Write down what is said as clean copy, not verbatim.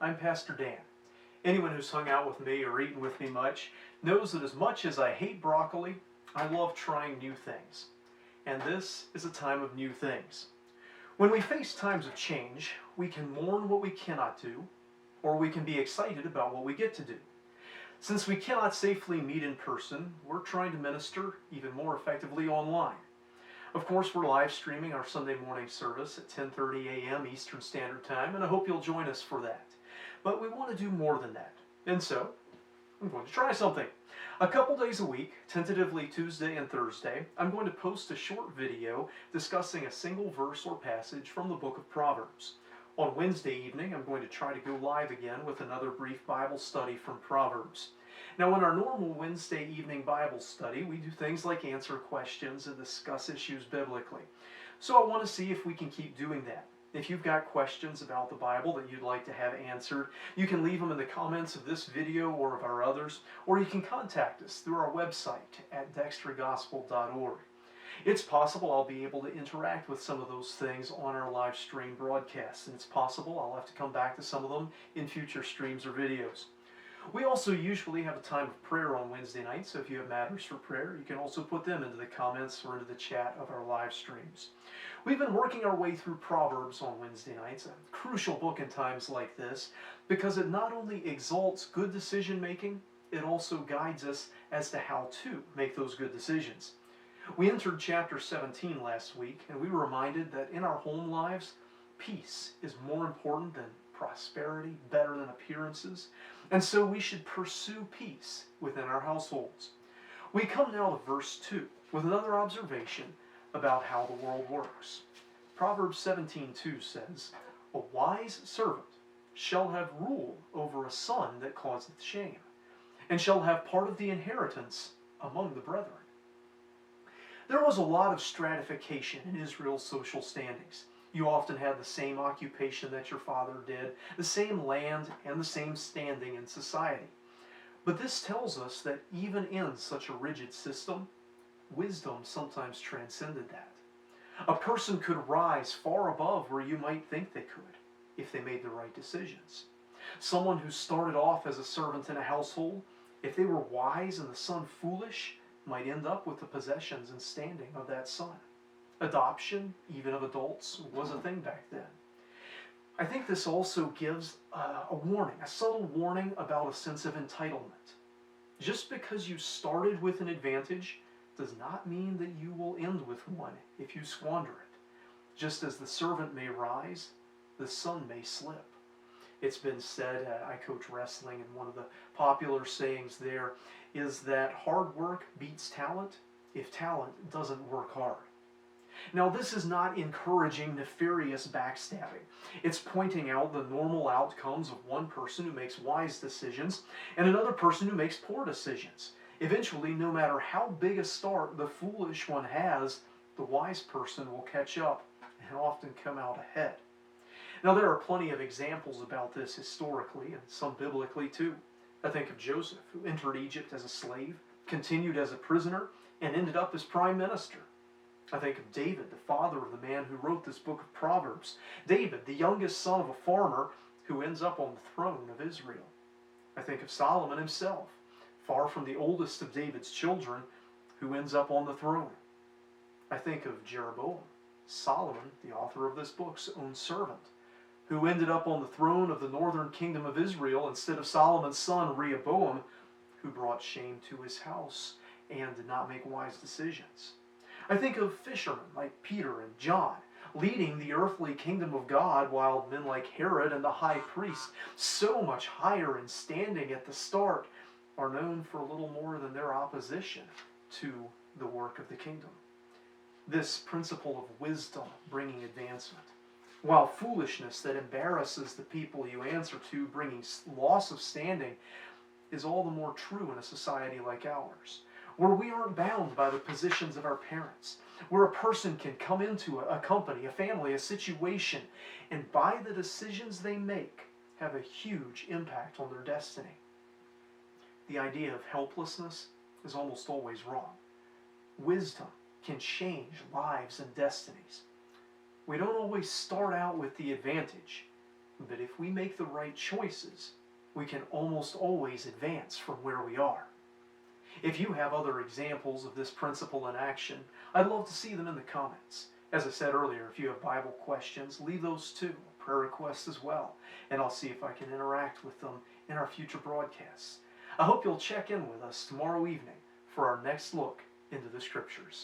I'm Pastor Dan. Anyone who's hung out with me or eaten with me much knows that as much as I hate broccoli, I love trying new things. And this is a time of new things. When we face times of change, we can mourn what we cannot do, or we can be excited about what we get to do. Since we cannot safely meet in person, we're trying to minister even more effectively online. Of course, we're live streaming our Sunday morning service at 10:30 a.m. Eastern Standard Time, and I hope you'll join us for that. But we want to do more than that. And so, I'm going to try something. A couple days a week, tentatively Tuesday and Thursday, I'm going to post a short video discussing a single verse or passage from the book of Proverbs. On Wednesday evening, I'm going to try to go live again with another brief Bible study from Proverbs. Now, in our normal Wednesday evening Bible study, we do things like answer questions and discuss issues biblically. So I want to see if we can keep doing that. If you've got questions about the Bible that you'd like to have answered, you can leave them in the comments of this video or of our others, or you can contact us through our website at dextergospel.org. It's possible I'll be able to interact with some of those things on our live stream broadcasts, and it's possible I'll have to come back to some of them in future streams or videos. We also usually have a time of prayer on Wednesday night, so if you have matters for prayer, you can also put them into the comments or into the chat of our live streams. We've been working our way through Proverbs on Wednesday nights, a crucial book in times like this, because it not only exalts good decision making, it also guides us as to how to make those good decisions. We entered chapter 17 last week, and we were reminded that in our home lives, peace is more important than prosperity, better than appearances, and so we should pursue peace within our households. We come now to verse 2 with another observation about how the world works. Proverbs 17:2 says, "A wise servant shall have rule over a son that causeth shame, and shall have part of the inheritance among the brethren." There was a lot of stratification in Israel's social standings. You often had the same occupation that your father did, the same land, and the same standing in society. But this tells us that even in such a rigid system, wisdom sometimes transcended that. A person could rise far above where you might think they could, if they made the right decisions. Someone who started off as a servant in a household, if they were wise and the son foolish, might end up with the possessions and standing of that son. Adoption, even of adults, was a thing back then. I think this also gives a warning, a subtle warning about a sense of entitlement. Just because you started with an advantage does not mean that you will end with one if you squander it. Just as the servant may rise, the son may slip. It's been said, I coach wrestling, and one of the popular sayings there is that hard work beats talent if talent doesn't work hard. Now, this is not encouraging nefarious backstabbing. It's pointing out the normal outcomes of one person who makes wise decisions and another person who makes poor decisions. Eventually, no matter how big a start the foolish one has, the wise person will catch up and often come out ahead. Now, there are plenty of examples about this historically and some biblically too. I think of Joseph, who entered Egypt as a slave, continued as a prisoner, and ended up as prime minister. I think of David, the father of the man who wrote this book of Proverbs. David, the youngest son of a farmer, who ends up on the throne of Israel. I think of Solomon himself, far from the oldest of David's children, who ends up on the throne. I think of Jeroboam, Solomon, the author of this book's own servant, who ended up on the throne of the northern kingdom of Israel instead of Solomon's son Rehoboam, who brought shame to his house and did not make wise decisions. I think of fishermen like Peter and John, leading the earthly kingdom of God, while men like Herod and the high priest, so much higher in standing at the start, are known for little more than their opposition to the work of the kingdom. This principle of wisdom bringing advancement, while foolishness that embarrasses the people you answer to, bringing loss of standing, is all the more true in a society like ours, where we aren't bound by the positions of our parents, where a person can come into a company, a family, a situation, and by the decisions they make, have a huge impact on their destiny. The idea of helplessness is almost always wrong. Wisdom can change lives and destinies. We don't always start out with the advantage, But if we make the right choices, we can almost always advance from where we are. If you have other examples of this principle in action, I'd love to see them in the comments. As I said earlier, if you have Bible questions, leave those too, prayer requests as well, and I'll see if I can interact with them in our future broadcasts. I hope you'll check in with us tomorrow evening for our next look into the Scriptures.